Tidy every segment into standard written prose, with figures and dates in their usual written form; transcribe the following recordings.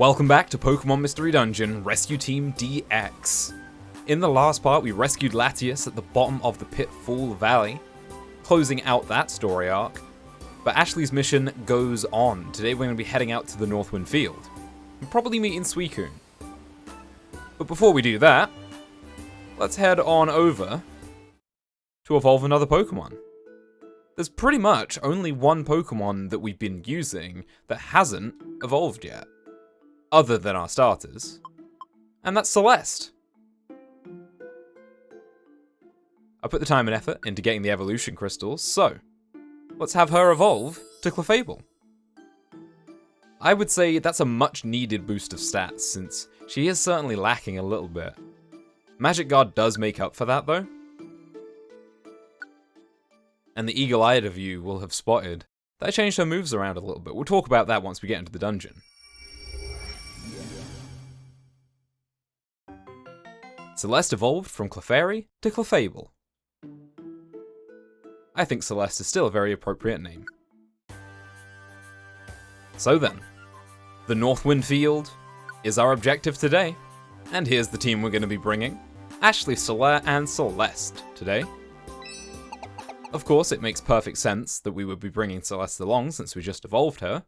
Welcome back to Pokemon Mystery Dungeon Rescue Team DX. In the last part, we rescued Latias at the bottom of the Pitfall Valley, closing out that story arc. But Ashley's mission goes on. Today we're going to be heading out to the Northwind Field, and probably meeting Suicune. But before we do that, let's head on over to evolve another Pokemon. There's pretty much only one Pokemon that we've been using that hasn't evolved yet, other than our starters, and that's Celeste. I put the time and effort into getting the evolution crystals, so let's have her evolve to Clefable. I would say that's a much needed boost of stats, since she is certainly lacking a little bit. Magic Guard does make up for that though, and the eagle-eyed of you will have spotted that I changed her moves around a little bit. We'll talk about that once we get into the dungeon. Celeste evolved from Clefairy to Clefable. I think Celeste is still a very appropriate name. So then, the Northwind Field is our objective today, and here's the team we're going to be bringing. Ashley, Solaire, and Celeste today. Of course, it makes perfect sense that we would be bringing Celeste along since we just evolved her,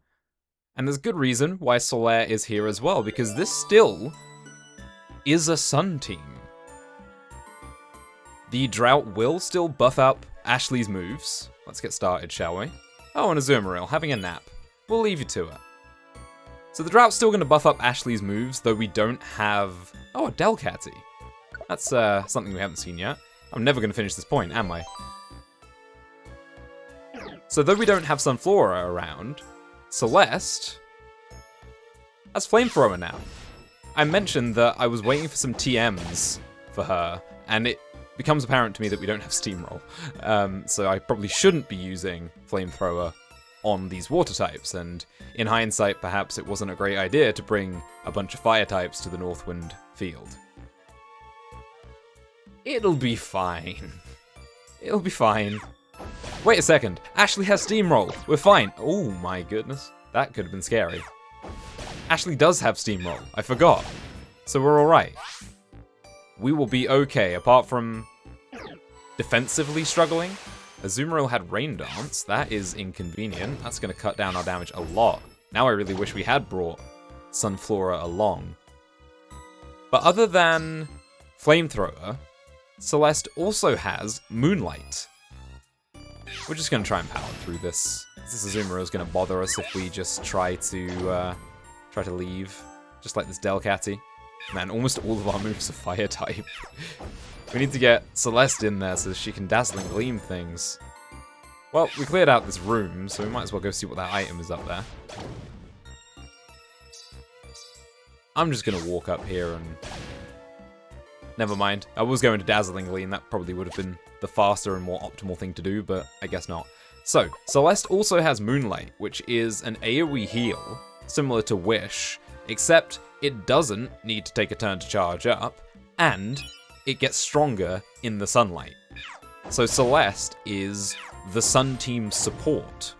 and there's good reason why Solaire is here as well, because this still is a Sun team. The Drought will still buff up Ashley's moves. Let's get started, shall we? Oh, and Azumarill, having a nap. We'll leave you to it. So the Drought's still going to buff up Ashley's moves, though we don't have... Oh, a Delcatty. That's something we haven't seen yet. I'm never going to finish this point, am I? So though we don't have Sunflora around, Celeste has Flamethrower now. I mentioned that I was waiting for some TMs for her, and it becomes apparent to me that we don't have Steamroll. So I probably shouldn't be using Flamethrower on these water types, and in hindsight, perhaps it wasn't a great idea to bring a bunch of fire types to the Northwind Field. It'll be fine. It'll be fine. Wait a second, Ashley has Steamroll. We're fine. Oh my goodness, that could have been scary. Ashley does have Steamroll, I forgot. So we're alright. We will be okay, apart from defensively struggling. Azumarill had Rain Dance. That is inconvenient. That's going to cut down our damage a lot. Now I really wish we had brought Sunflora along. But other than Flamethrower, Celeste also has Moonlight. We're just going to try and power through this. This Azumarill is going to bother us if we just try to leave. Just like this Delcatty. Man, almost all of our moves are fire type. We need to get Celeste in there so she can Dazzling Gleam things. Well, we cleared out this room, so we might as well go see what that item is up there. I'm just going to walk up here and... Never mind. I was going to Dazzling Gleam. That probably would have been the faster and more optimal thing to do, but I guess not. So, Celeste also has Moonlight, which is an AoE heal, similar to Wish, except it doesn't need to take a turn to charge up, and it gets stronger in the sunlight. So Celeste is the Sun Team's support.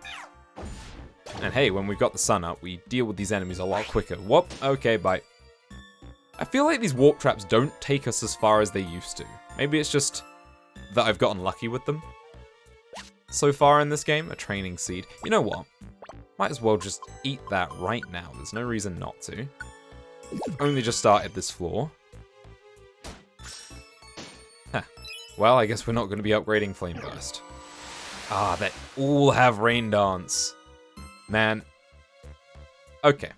And hey, when we've got the sun up, we deal with these enemies a lot quicker. Whoop, okay, bye. I feel like these warp traps don't take us as far as they used to. Maybe it's just that I've gotten lucky with them so far in this game. A training seed. You know what? Might as well just eat that right now. There's no reason not to. Only just started this floor. Huh. Well, I guess we're not going to be upgrading Flame Burst. Ah, they all have Rain Dance. Man. Okay.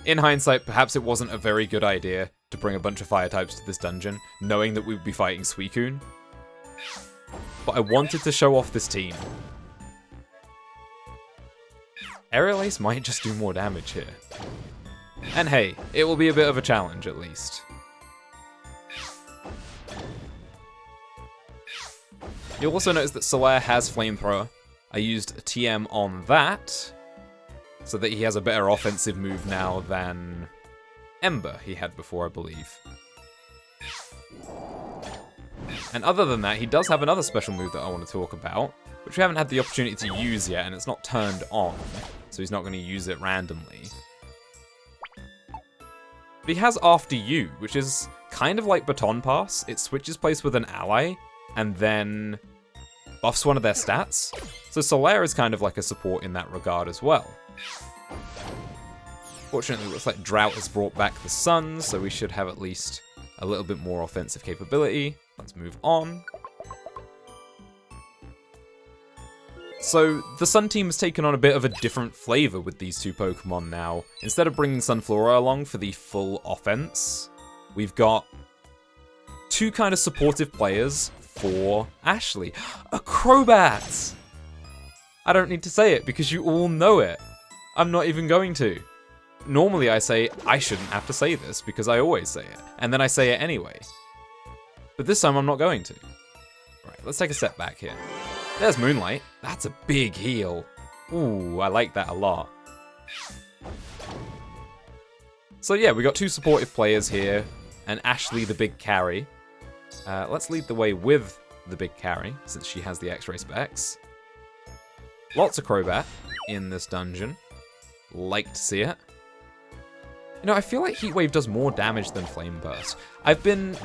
In hindsight, perhaps it wasn't a very good idea to bring a bunch of fire types to this dungeon, knowing that we would be fighting Suicune. But I wanted to show off this team. Aerial Ace might just do more damage here. And hey, it will be a bit of a challenge at least. You'll also notice that Solaire has Flamethrower. I used a TM on that, so that he has a better offensive move now than Ember he had before, I believe. And other than that, he does have another special move that I want to talk about, which we haven't had the opportunity to use yet, and it's not turned on, so he's not going to use it randomly. But he has After You, which is kind of like Baton Pass. It switches place with an ally, and then buffs one of their stats. So Solaire is kind of like a support in that regard as well. Fortunately, it looks like Drought has brought back the Sun, so we should have at least a little bit more offensive capability. Let's move on. So, the Sun team has taken on a bit of a different flavor with these two Pokemon now. Instead of bringing Sunflora along for the full offense, we've got two kind of supportive players for Ashley. A Crobat! I don't need to say it because you all know it. I'm not even going to. Normally I say, I shouldn't have to say this because I always say it, and then I say it anyway. But this time I'm not going to. Right, let's take a step back here. There's Moonlight. That's a big heal. Ooh, I like that a lot. So yeah, we got two supportive players here, and Ashley the big carry. Let's lead the way with the big carry, since she has the X-ray specs. Lots of Crobat in this dungeon. Like to see it. You know, I feel like Heat Wave does more damage than Flame Burst. I've been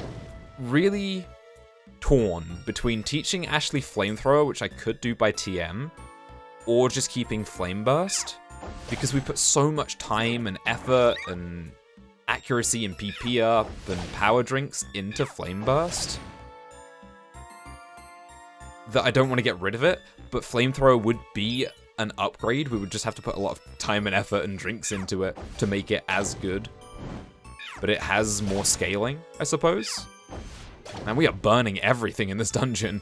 really torn between teaching Ashley Flamethrower, which I could do by TM, or just keeping Flame Burst, because we put so much time and effort and accuracy and PP up and power drinks into Flame Burst that I don't want to get rid of it, but Flamethrower would be an upgrade. We would just have to put a lot of time and effort and drinks into it to make it as good. But it has more scaling, I suppose. Man, we are burning everything in this dungeon.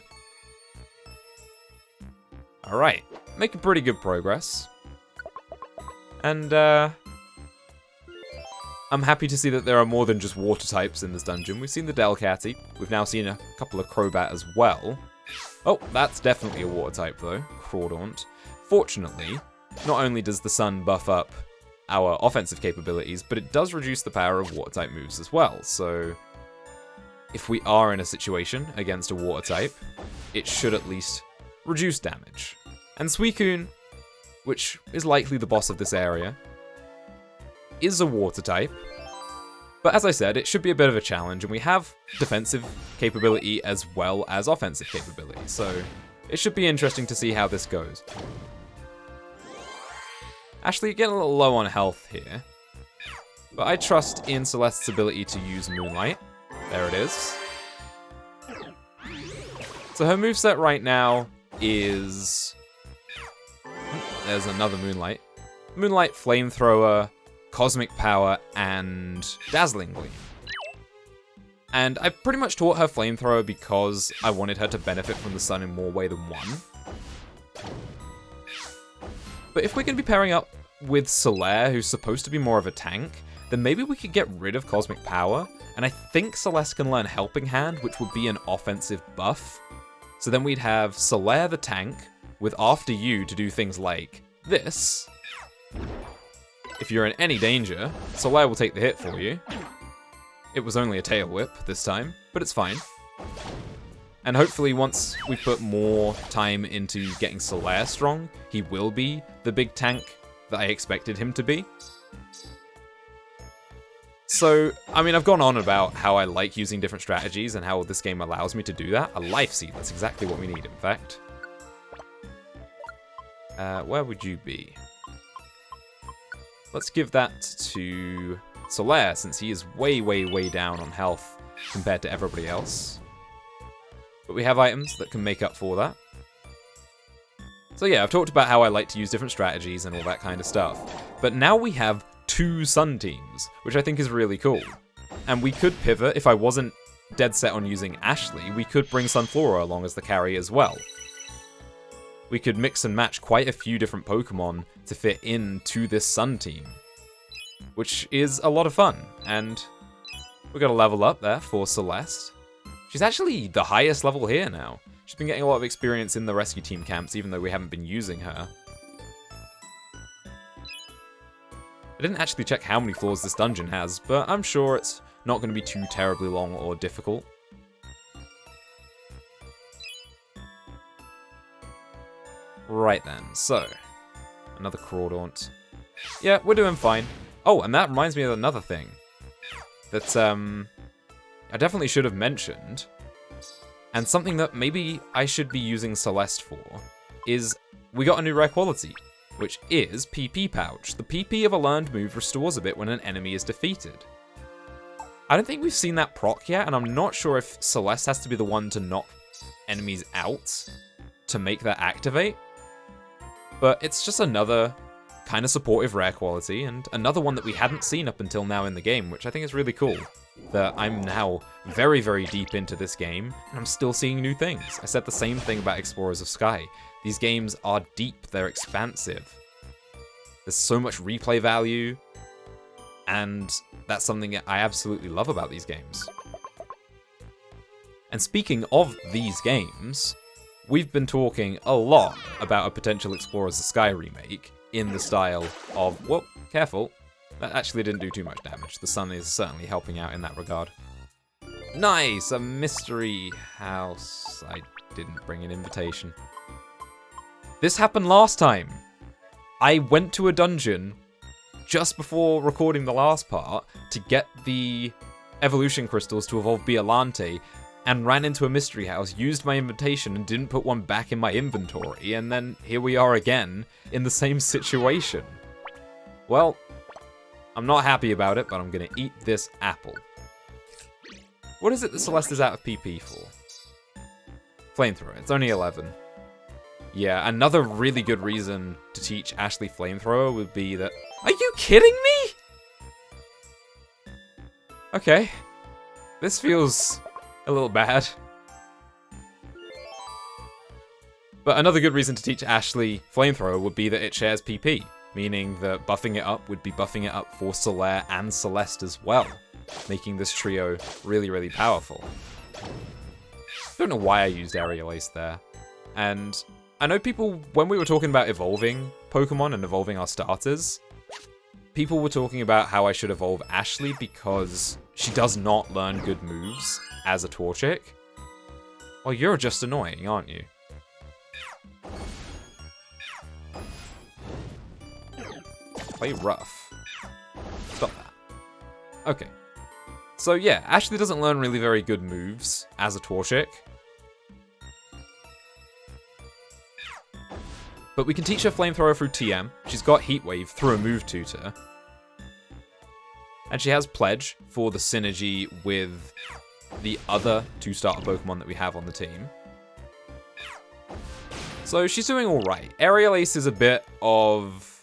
Alright, making pretty good progress. And, I'm happy to see that there are more than just water types in this dungeon. We've seen the Delcatty. We've now seen a couple of Crobat as well. Oh, that's definitely a water type, though. Crawdaunt. Fortunately, not only does the Sun buff up our offensive capabilities, but it does reduce the power of water type moves as well. So, if we are in a situation against a water type, it should at least reduce damage. And Suicune, which is likely the boss of this area, is a water type. But as I said, it should be a bit of a challenge, and we have defensive capability as well as offensive capability, so it should be interesting to see how this goes. Ashley, you're getting a little low on health here, but I trust in Celeste's ability to use Moonlight. There it is. So her moveset right now is... There's another Moonlight. Moonlight, Flamethrower, Cosmic Power, and Dazzling Gleam. And I pretty much taught her Flamethrower because I wanted her to benefit from the sun in more way than one. But if we're going to be pairing up with Solaire, who's supposed to be more of a tank, then maybe we could get rid of Cosmic Power, and I think Celeste can learn Helping Hand, which would be an offensive buff. So then we'd have Solaire the tank, with After You to do things like this. If you're in any danger, Solaire will take the hit for you. It was only a Tail Whip this time, but it's fine. And hopefully once we put more time into getting Solaire strong, he will be the big tank that I expected him to be. So, I mean, I've gone on about how I like using different strategies and how this game allows me to do that. A Life Seed, that's exactly what we need, in fact. Where would you be? Let's give that to Solaire, since he is way, way, way down on health compared to everybody else. But we have items that can make up for that. So yeah, I've talked about how I like to use different strategies and all that kind of stuff. But now we have two Sun teams, which I think is really cool. And we could pivot, if I wasn't dead set on using Ashley, we could bring Sunflora along as the carry as well. We could mix and match quite a few different Pokemon to fit into this Sun team, which is a lot of fun. And we got a level up there for Celeste. She's actually the highest level here now. She's been getting a lot of experience in the rescue team camps, even though we haven't been using her. I didn't actually check how many floors this dungeon has, but I'm sure it's not going to be too terribly long or difficult. Right then, so, another Crawdaunt. Yeah, we're doing fine. Oh, and that reminds me of another thing. that I definitely should have mentioned, and something that maybe I should be using Celeste for, is we got a new rare quality, which is PP Pouch. The PP of a learned move restores a bit when an enemy is defeated. I don't think we've seen that proc yet, and I'm not sure if Celeste has to be the one to knock enemies out to make that activate. But it's just another kind of supportive rare quality, and another one that we hadn't seen up until now in the game, which I think is really cool. That I'm now very, very deep into this game, and I'm still seeing new things. I said the same thing about Explorers of Sky. These games are deep, they're expansive. There's so much replay value, and that's something that I absolutely love about these games. And speaking of these games, we've been talking a lot about a potential Explorers of Sky remake in the style of, whoop, careful. That actually didn't do too much damage. The sun is certainly helping out in that regard. Nice, a mystery house. I didn't bring an invitation. This happened last time. I went to a dungeon just before recording the last part to get the evolution crystals to evolve Biolante, and ran into a mystery house, used my invitation, and didn't put one back in my inventory, and then here we are again in the same situation. Well, I'm not happy about it, but I'm gonna eat this apple. What is it that Celeste is out of PP for? Flamethrower, it's only 11. Yeah, another really good reason to teach Ashley Flamethrower would be that... Are you kidding me? Okay. This feels a little bad. But another good reason to teach Ashley Flamethrower would be that it shares PP, meaning that buffing it up would be buffing it up for Solaire and Celeste as well, making this trio really, really powerful. Don't know why I used Aerial Ace there. And I know people, when we were talking about evolving Pokemon and evolving our starters, people were talking about how I should evolve Ashley because she does not learn good moves as a Torchic. Well, you're just annoying, aren't you? Play rough. Stop that. Okay. So yeah, Ashley doesn't learn really very good moves as a Torchic. But we can teach her Flamethrower through TM. She's got Heat Wave through a move tutor. And she has Pledge for the synergy with the other 2 starter Pokemon that we have on the team. So she's doing alright. Aerial Ace is a bit of...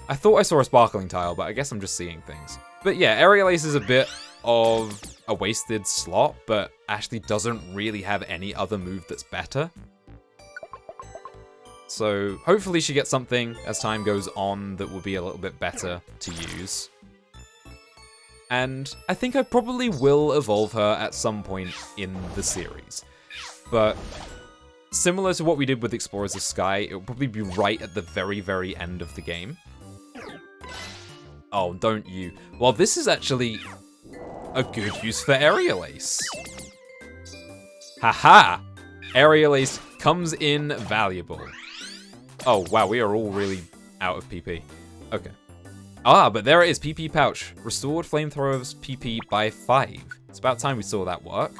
I thought I saw a Sparkling Tile, but I guess I'm just seeing things. But yeah, Aerial Ace is a bit of a wasted slot, but Ashley doesn't really have any other move that's better. So hopefully she gets something as time goes on that will be a little bit better to use. And I think I probably will evolve her at some point in the series. But similar to what we did with Explorers of Sky, it will probably be right at the very, very end of the game. Oh, don't you. Well, this is actually a good use for Aerial Ace. Haha! Aerial Ace comes in valuable. Oh, wow, we are all really out of PP. Okay. Ah, but there it is, PP Pouch. Restored Flamethrower's PP by 5. It's about time we saw that work.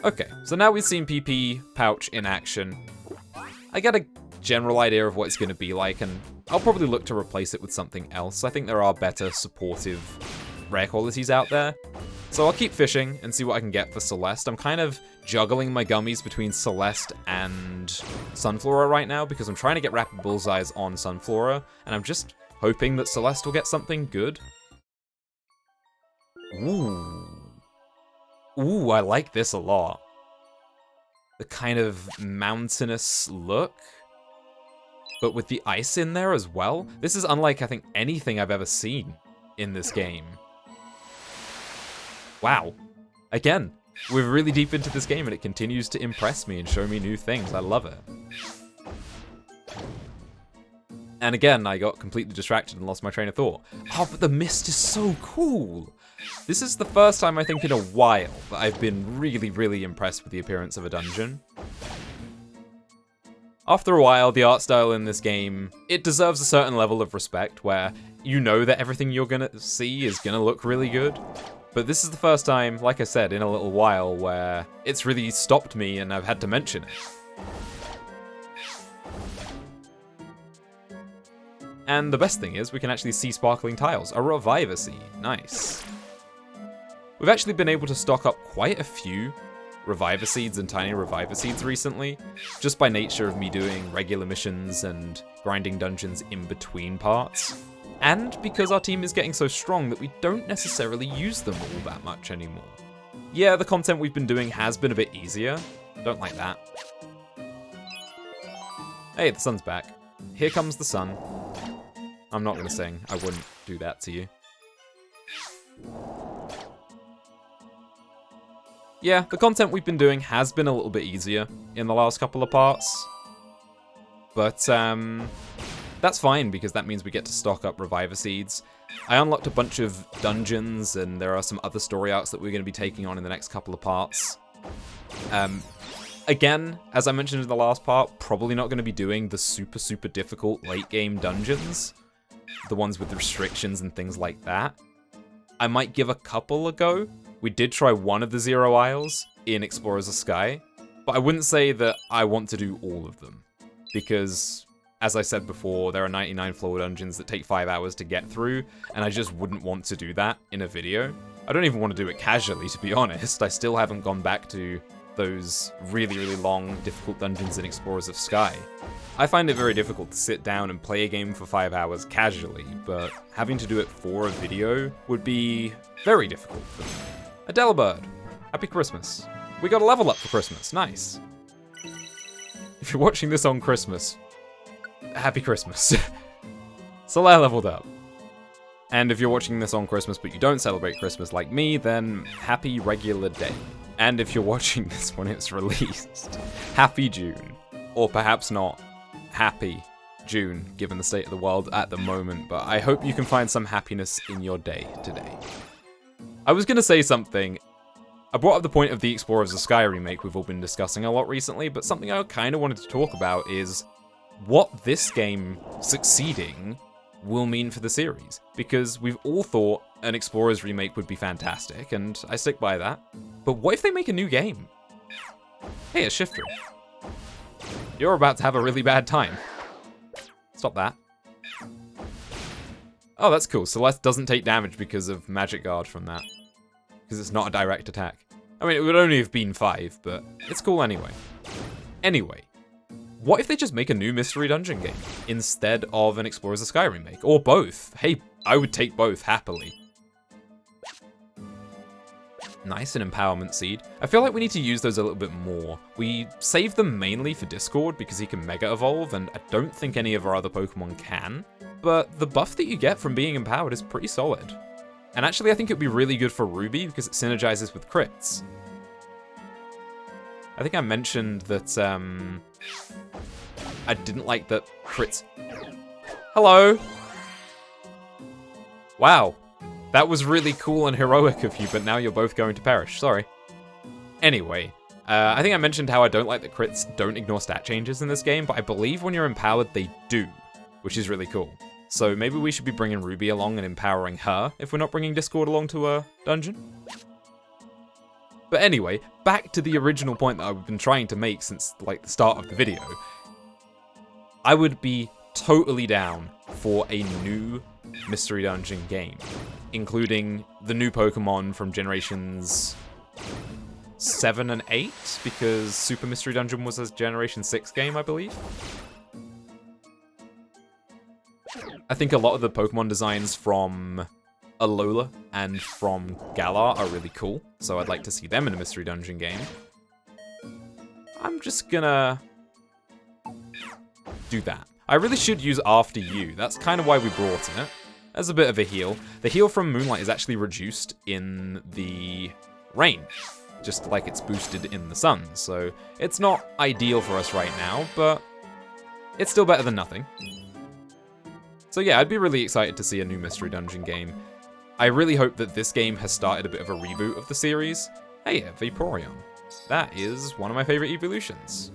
Okay, so now we've seen PP Pouch in action. I get a general idea of what it's going to be like, and I'll probably look to replace it with something else. I think there are better supportive rare qualities out there. So I'll keep fishing and see what I can get for Celeste. I'm kind of juggling my gummies between Celeste and Sunflora right now because I'm trying to get Rapid Bullseyes on Sunflora, and I'm just hoping that Celeste will get something good. Ooh. Ooh, I like this a lot. The kind of mountainous look, but with the ice in there as well. This is unlike, I think, anything I've ever seen in this game. Wow. Again, we're really deep into this game and it continues to impress me and show me new things. I love it. And again, I got completely distracted and lost my train of thought. Oh, but the mist is so cool! This is the first time, I think, in a while that I've been really, really impressed with the appearance of a dungeon. After a while, the art style in this game, it deserves a certain level of respect, where you know that everything you're gonna see is gonna look really good. But this is the first time, like I said, in a little while where it's really stopped me and I've had to mention it. And the best thing is we can actually see sparkling tiles. A Reviver Seed. Nice. We've actually been able to stock up quite a few Reviver Seeds and Tiny Reviver Seeds recently, just by nature of me doing regular missions and grinding dungeons in between parts. And because our team is getting so strong that we don't necessarily use them all that much anymore. Yeah, the content we've been doing has been a bit easier. Don't like that. Hey, the sun's back. Here comes the sun. I'm not gonna sing. I wouldn't do that to you. Yeah, the content we've been doing has been a little bit easier in the last couple of parts. But, that's fine, because that means we get to stock up Reviver Seeds. I unlocked a bunch of dungeons, and there are some other story arcs that we're going to be taking on in the next couple of parts. Again, as I mentioned in the last part, probably not going to be doing the super, super difficult late-game dungeons. The ones with the restrictions and things like that. I might give a couple a go. We did try one of the Zero Isles in Explorers of Sky, but I wouldn't say that I want to do all of them. Because, as I said before, there are 99 floor dungeons that take 5 hours to get through, and I just wouldn't want to do that in a video. I don't even want to do it casually, to be honest. I still haven't gone back to those really, really long, difficult dungeons in Explorers of Sky. I find it very difficult to sit down and play a game for 5 hours casually, but having to do it for a video would be very difficult for me. Adelabird, happy Christmas. We got a level up for Christmas, nice. If you're watching this on Christmas, happy Christmas. Solaire leveled up. And if you're watching this on Christmas but you don't celebrate Christmas like me, then happy regular day. And if you're watching this when it's released, happy June. Or perhaps not happy June, given the state of the world at the moment, but I hope you can find some happiness in your day today. I was going to say something. I brought up the point of the Explorers of Sky remake we've all been discussing a lot recently, but something I kind of wanted to talk about is what this game succeeding will mean for the series. Because we've all thought an Explorers remake would be fantastic, and I stick by that. But what if they make a new game? Hey, a Shifter. You're about to have a really bad time. Stop that. Oh, that's cool. Celeste doesn't take damage because of Magic Guard from that. Because it's not a direct attack. I mean, it would only have been 5, but it's cool anyway. Anyway, what if they just make a new Mystery Dungeon game instead of an Explorers of Sky remake? Or both. Hey, I would take both happily. Nice, an Empowerment Seed. I feel like we need to use those a little bit more. We save them mainly for Discord because he can Mega Evolve, and I don't think any of our other Pokemon can. But the buff that you get from being empowered is pretty solid. And actually, I think it would be really good for Ruby because it synergizes with crits. I think I mentioned that I didn't like that crits... Hello! Wow. That was really cool and heroic of you, but now you're both going to perish. Sorry. Anyway, I think I mentioned how I don't like that crits don't ignore stat changes in this game, but I believe when you're empowered, they do, which is really cool. So maybe we should be bringing Ruby along and empowering her if we're not bringing Discord along to a dungeon. But anyway, back to the original point that I've been trying to make since like the start of the video. I would be totally down for a new Mystery Dungeon game, including the new Pokemon from generations 7 and 8, because Super Mystery Dungeon was a Generation 6 game, I believe. I think a lot of the Pokemon designs from Alola and from Galar are really cool, so I'd like to see them in a Mystery Dungeon game. I'm just gonna do that. I really should use After You. That's kind of why we brought it. As a bit of a heal. The heal from Moonlight is actually reduced in the rain, just like it's boosted in the sun, so it's not ideal for us right now, but it's still better than nothing. So yeah, I'd be really excited to see a new Mystery Dungeon game. I really hope that this game has started a bit of a reboot of the series. Hey, a Vaporeon. That is one of my favorite evolutions.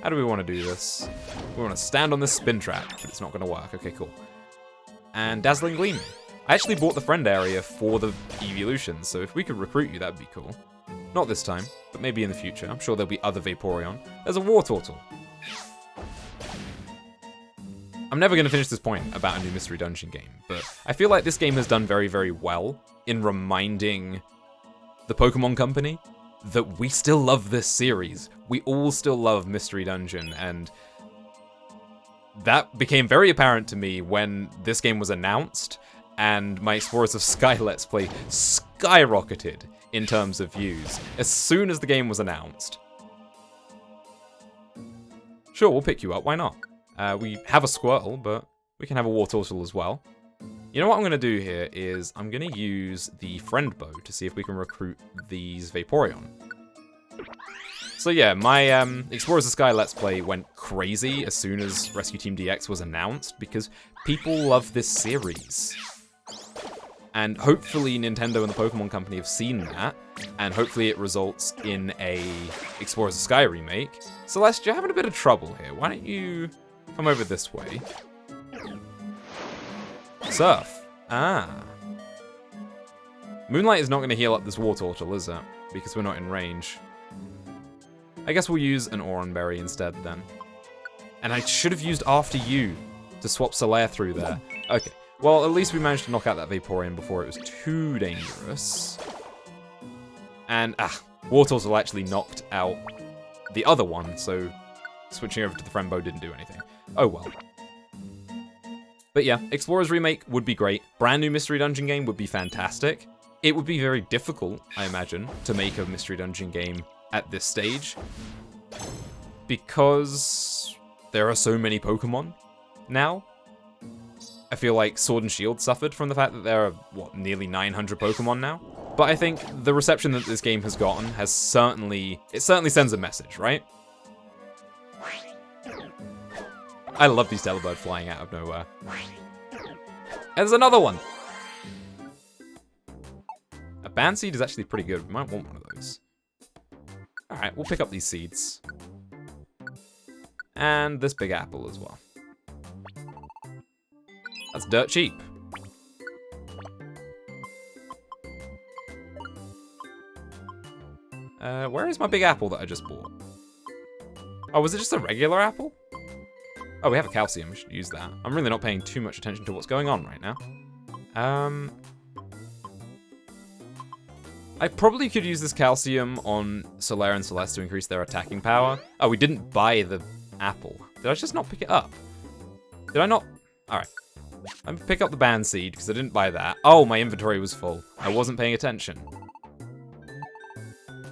How do we want to do this? We want to stand on this spin track, but it's not going to work. Okay, cool. And Dazzling Gleam. I actually bought the friend area for the evolutions, so if we could recruit you, that'd be cool. Not this time, but maybe in the future. I'm sure there'll be other Vaporeon. There's a Wartortle. I'm never going to finish this point about a new Mystery Dungeon game, but I feel like this game has done very, very well in reminding the Pokemon Company that we still love this series. We all still love Mystery Dungeon, and that became very apparent to me when this game was announced, and my Explorers of Sky Let's Play skyrocketed in terms of views as soon as the game was announced. Sure, we'll pick you up, why not? We have a Squirtle, but we can have a Wartortle as well. You know what I'm going to do here is I'm going to use the Friend Bow to see if we can recruit these Vaporeon. So yeah, my Explorers of Sky Let's Play went crazy as soon as Rescue Team DX was announced because people love this series. And hopefully Nintendo and the Pokemon Company have seen that, and hopefully it results in a Explorers of Sky remake. Celeste, you're having a bit of trouble here. Why don't you come over this way? Surf. Ah. Moonlight is not going to heal up this Wartortle, is it? Because we're not in range. I guess we'll use an Oran Berry instead then. And I should have used After You to swap Solaire through there. Okay. Well, at least we managed to knock out that Vaporeon before it was too dangerous. And, Wartortle actually knocked out the other one, so switching over to the Friend Bow didn't do anything. Oh well. But yeah, Explorers Remake would be great. Brand new Mystery Dungeon game would be fantastic. It would be very difficult, I imagine, to make a Mystery Dungeon game at this stage, because there are so many Pokemon now. I feel like Sword and Shield suffered from the fact that there are, what, nearly 900 Pokemon now? But I think the reception that this game has gotten has certainly sends a message, right? I love these Delibird flying out of nowhere. And there's another one! A Bandseed is actually pretty good. We might want one of those. Alright, we'll pick up these seeds. And this big apple as well. That's dirt cheap. Where is my big apple that I just bought? Oh, was it just a regular apple? Oh, we have a calcium. We should use that. I'm really not paying too much attention to what's going on right now. I probably could use this calcium on Solaire and Celeste to increase their attacking power. Oh, we didn't buy the apple. Did I just not pick it up? Did I not? Alright. I'm gonna pick up the Bandseed because I didn't buy that. Oh, my inventory was full. I wasn't paying attention.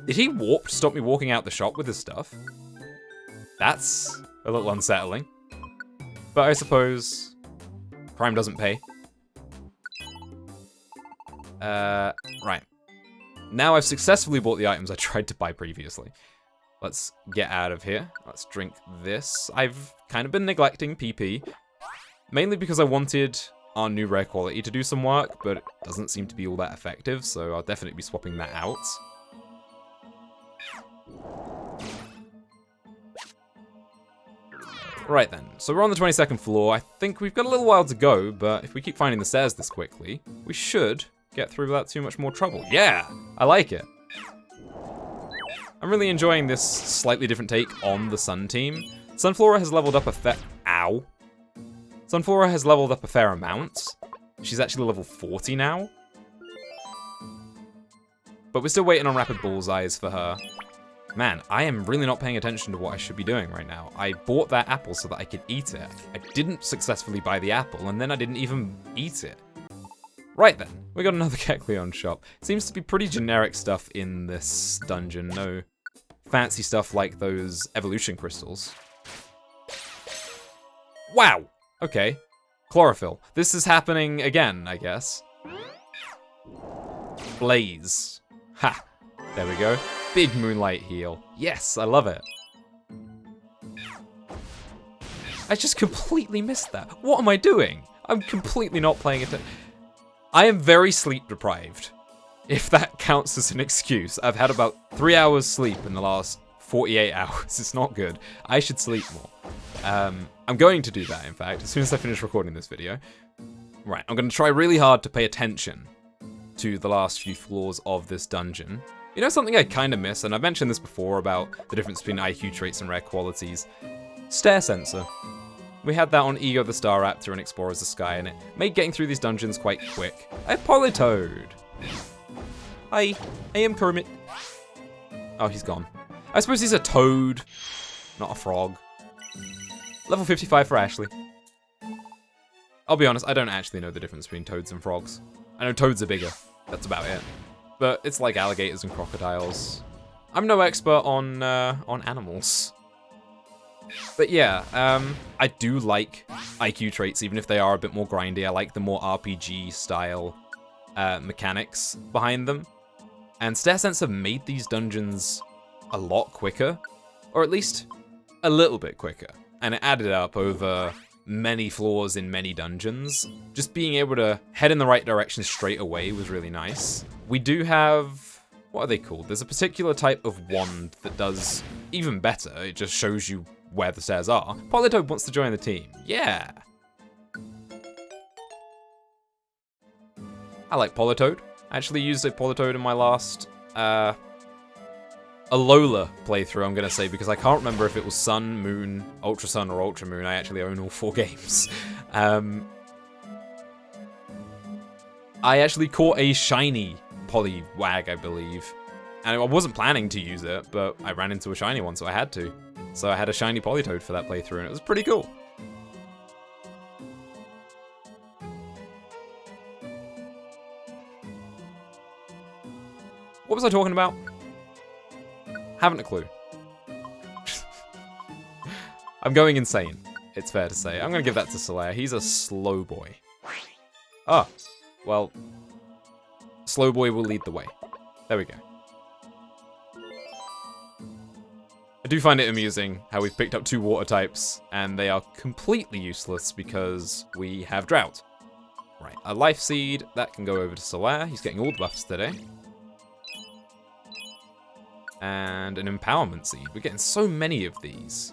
Did he warp to stop me walking out the shop with his stuff? That's a little unsettling. But I suppose Prime doesn't pay. Right. Now I've successfully bought the items I tried to buy previously. Let's get out of here. Let's drink this. I've kind of been neglecting PP. Mainly because I wanted our new rare quality to do some work, but it doesn't seem to be all that effective, so I'll definitely be swapping that out. Right then, so we're on the 22nd floor. I think we've got a little while to go, but if we keep finding the stairs this quickly, we should get through without too much more trouble. Yeah, I like it. I'm really enjoying this slightly different take on the Sun team. Sunflora has leveled up a Sunflora has leveled up a fair amount. She's actually level 40 now. But we're still waiting on Rapid Bullseyes for her. Man, I am really not paying attention to what I should be doing right now. I bought that apple so that I could eat it. I didn't successfully buy the apple, and then I didn't even eat it. Right then, we got another Kecleon shop. Seems to be pretty generic stuff in this dungeon. No fancy stuff like those evolution crystals. Wow! Okay. Chlorophyll. This is happening again, I guess. Blaze. Ha! There we go. Big Moonlight heal. Yes, I love it. I just completely missed that. What am I doing? I'm completely not paying attention. I am very sleep deprived, if that counts as an excuse. I've had about 3 hours sleep in the last 48 hours. It's not good. I should sleep more. I'm going to do that, in fact, as soon as I finish recording this video. Right, I'm going to try really hard to pay attention to the last few floors of this dungeon. You know something I kind of miss, and I've mentioned this before about the difference between IQ traits and rare qualities? Stare sensor. We had that on Ego the Star Raptor and Explorers the Sky, and it made getting through these dungeons quite quick. A Politoed! Hi, I am Kermit. Oh, he's gone. I suppose he's a toad, not a frog. Level 55 for Ashley. I'll be honest, I don't actually know the difference between toads and frogs. I know toads are bigger, that's about it. But it's like alligators and crocodiles. I'm no expert on animals. But yeah, I do like IQ traits, even if they are a bit more grindy. I like the more RPG style mechanics behind them. And Stare Sensor made these dungeons a lot quicker, or at least a little bit quicker. And it added up over many floors in many dungeons. Just being able to head in the right direction straight away was really nice. We do have, what are they called? There's a particular type of wand that does even better. It just shows you where the stairs are. Politoed wants to join the team. Yeah. I like Politoed. I actually used a Politoed in my last, Alola playthrough, I'm gonna say, because I can't remember if it was Sun, Moon, Ultra Sun, or Ultra Moon. I actually own all 4 games. I actually caught a shiny Poliwag, I believe. And I wasn't planning to use it, but I ran into a shiny one, so I had to. So I had a shiny Politoed for that playthrough, and it was pretty cool. What was I talking about? Haven't a clue. I'm going insane, it's fair to say. I'm gonna give that to Solaire. He's a slow boy. Oh, well, slow boy will lead the way. There we go. I do find it amusing how we've picked up 2 water types, and they are completely useless because we have Drought. Right, a Life Seed, that can go over to Solaire. He's getting all the buffs today. And an Empowerment Seed. We're getting so many of these.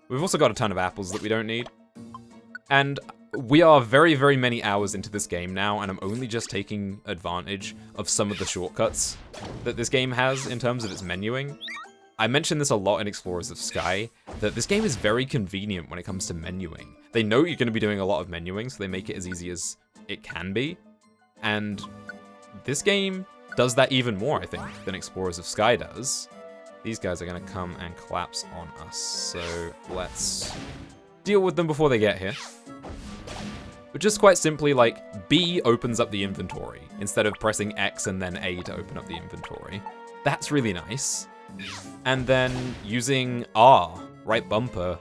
We've also got a ton of apples that we don't need. And we are very, very many hours into this game now, and I'm only just taking advantage of some of the shortcuts that this game has in terms of its menuing. I mentioned this a lot in Explorers of Sky, that this game is very convenient when it comes to menuing. They know you're going to be doing a lot of menuing, so they make it as easy as it can be. And this game does that even more, I think, than Explorers of Sky does. These guys are going to come and collapse on us, so let's deal with them before they get here. But just quite simply, like, B opens up the inventory, instead of pressing X and then A to open up the inventory. That's really nice. And then using R, right bumper,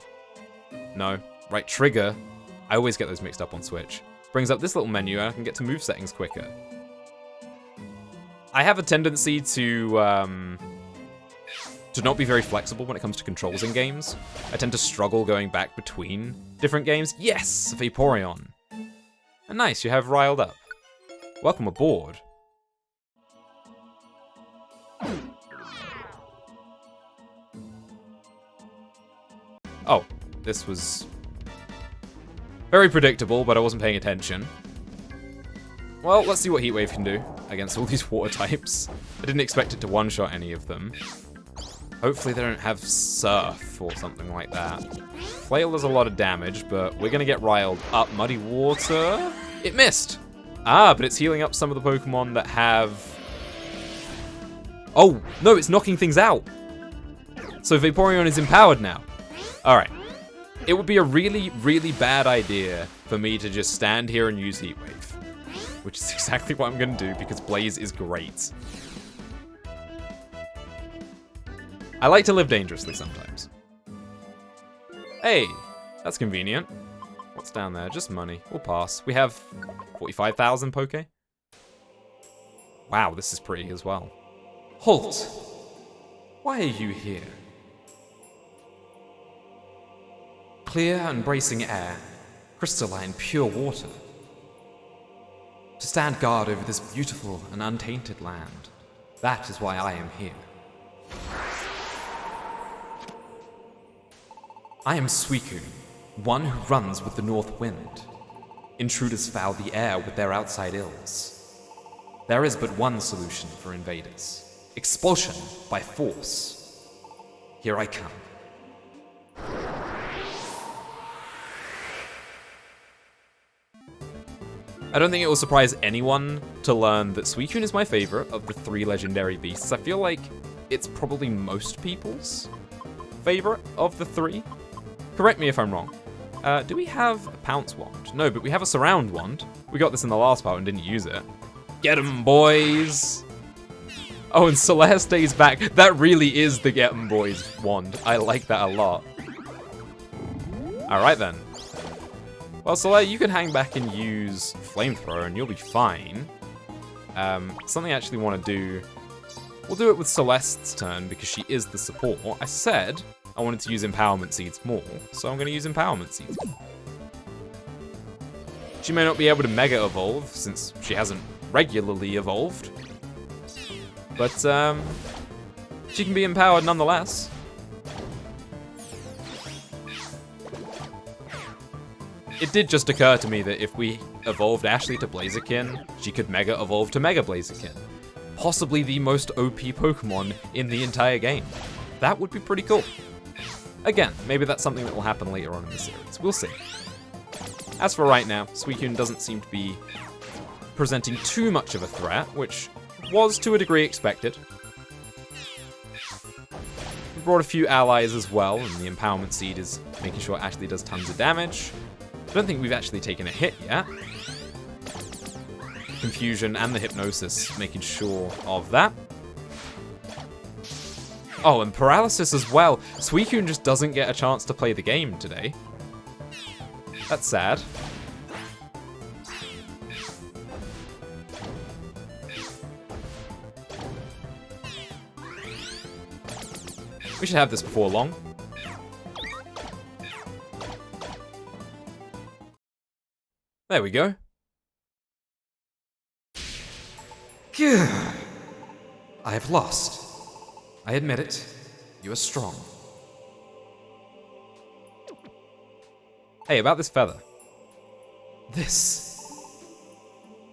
no, right trigger, I always get those mixed up on Switch, brings up this little menu and I can get to move settings quicker. I have a tendency to not be very flexible when it comes to controls in games. I tend to struggle going back between different games. Yes, Vaporeon. And nice, you have riled up. Welcome aboard. Oh, this was very predictable, but I wasn't paying attention. Well, let's see what Heat Wave can do against all these water types. I didn't expect it to one-shot any of them. Hopefully they don't have Surf or something like that. Flail does a lot of damage, but we're gonna get riled up. Muddy Water. It missed! Ah, but it's healing up some of the Pokemon that have... Oh, no, it's knocking things out! So Vaporeon is empowered now. Alright. It would be a really, really bad idea for me to just stand here and use Heat Wave. Which is exactly what I'm gonna do, because Blaze is great. I like to live dangerously sometimes. Hey, that's convenient. What's down there? Just money. We'll pass. We have 45,000 Poke. Wow, this is pretty as well. Halt! Why are you here? Clear and bracing air, crystalline pure water. To stand guard over this beautiful and untainted land. That is why I am here. I am Suicune, one who runs with the north wind. Intruders foul the air with their outside ills. There is but one solution for invaders. Expulsion by force. Here I come. I don't think it will surprise anyone to learn that Suicune is my favorite of the 3 legendary beasts. I feel like it's probably most people's favorite of the 3. Correct me if I'm wrong. Do we have a Pounce Wand? No, but we have a Surround Wand. We got this in the last part and didn't use it. Get 'em, boys! Oh, and Solaire stays back. That really is the Get 'em, boys wand. I like that a lot. Alright then. Well, Solaire, you can hang back and use Flamethrower and you'll be fine. Something I actually want to do... We'll do it with Celeste's turn because she is the support. I said I wanted to use Empowerment Seeds more, so I'm going to use Empowerment Seeds. She may not be able to Mega Evolve since she hasn't regularly evolved. But, she can be empowered nonetheless. It did just occur to me that if we evolved Ashley to Blaziken, she could Mega Evolve to Mega Blaziken. Possibly the most OP Pokemon in the entire game. That would be pretty cool. Again, maybe that's something that will happen later on in the series. We'll see. As for right now, Suicune doesn't seem to be presenting too much of a threat, which was to a degree expected. We brought a few allies as well, and the Empowerment Seed is making sure Ashley does tons of damage. I don't think we've actually taken a hit yet. Confusion and the Hypnosis, making sure of that. Oh, and Paralysis as well. Suicune just doesn't get a chance to play the game today. That's sad. We should have this before long. There we go. I have lost. I admit it. You are strong. Hey, about this feather. This.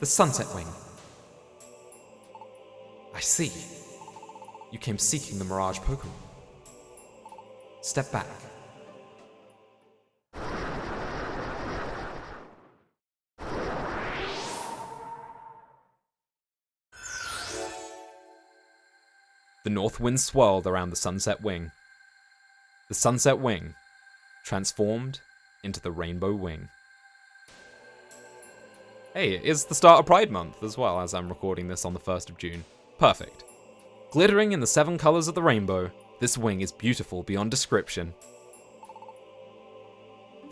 The Sunset Wing. I see. You came seeking the Mirage Pokemon. Step back. The north wind swirled around the Sunset Wing. The Sunset Wing transformed into the Rainbow Wing. Hey, it is the start of Pride Month as well, as I'm recording this on the 1st of June. Perfect. Glittering in the 7 colors of the rainbow, this wing is beautiful beyond description.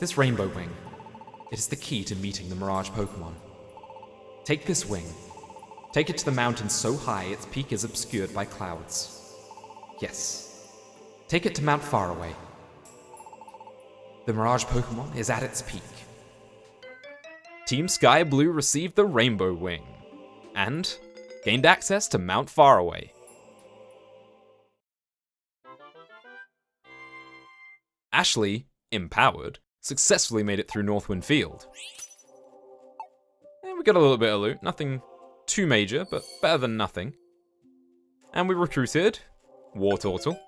This Rainbow Wing, it is the key to meeting the Mirage Pokemon. Take this wing. Take it to the mountain so high its peak is obscured by clouds. Yes. Take it to Mount Faraway. The Mirage Pokemon is at its peak. Team Sky Blue received the Rainbow Wing and gained access to Mount Faraway. Ashley, empowered, successfully made it through Northwind Field. And we got a little bit of loot, nothing too major, but better than nothing. And we recruited Wartortle,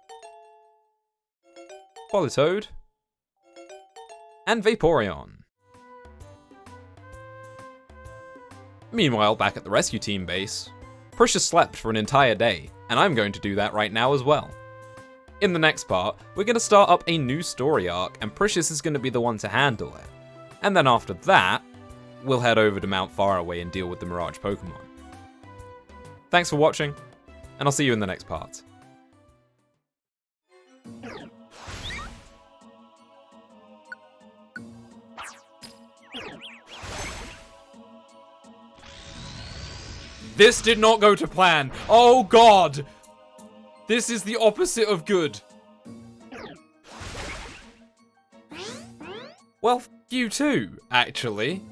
Politoed, and Vaporeon. Meanwhile, back at the rescue team base, Prisha slept for an entire day, and I'm going to do that right now as well. In the next part, we're going to start up a new story arc, and Precious is going to be the one to handle it. And then after that, we'll head over to Mount Faraway and deal with the Mirage Pokemon. Thanks for watching, and I'll see you in the next part. This did not go to plan. Oh god! This is the opposite of good. Well, f you too, actually.